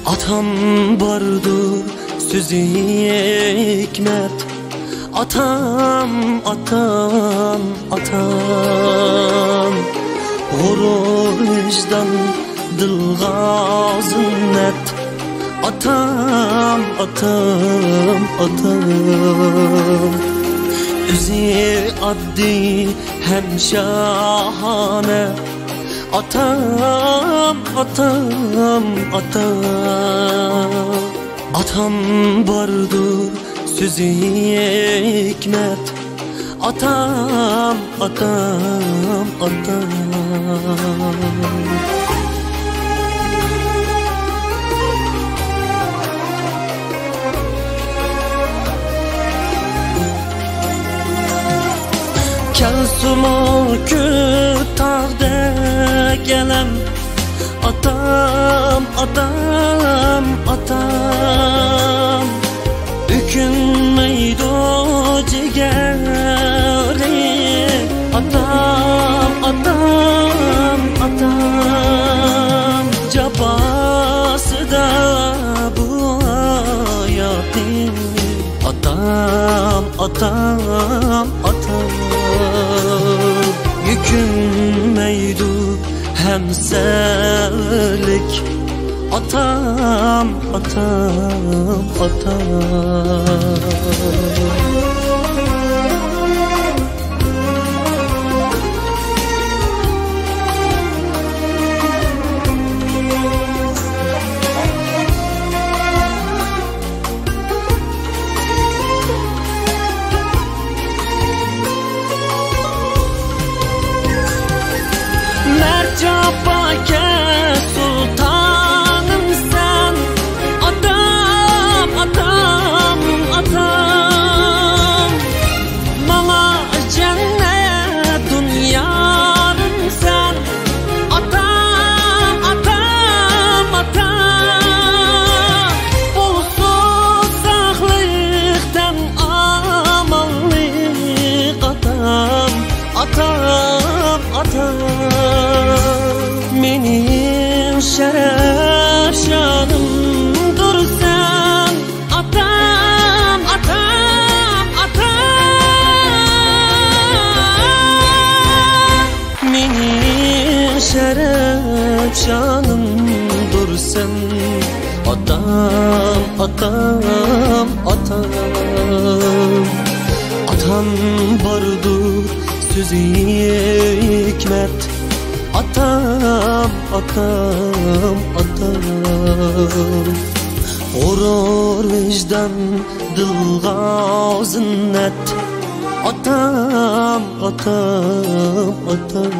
Atam bardır sözü hikmet. Atam, atam, atam. Gurur vicdan dilgazın net. Atam, atam, atam. Özü addi hem şahane. Atam, atam, atam. Atam bardır sözü hikmet. Atam, atam, atam. Kelsumu kütağda gelem. Atam, atam, atam. Bükünmeydi o ciğeri. Atam, atam, atam. Cabası da bu hayatın. Atam, atam, atam. Yükünmeydi hem sevlik. Atam, atam, atam. Mercabake sultanım sen. Atam, atam, atam. Bana cennet dünyarım sen. Atam, atam, atam. Bulsuz sağlıktan amanlık. Atam, atam, atam. Benim şeref şanımdır sen. Atam, atam, atam. Benim şeref şanımdır sen. Atam, atam, atam. Atam bardır sözü hikmet. Atam, atam, atam. Gurur vicdan dilgazın net. Atam, atam, atam.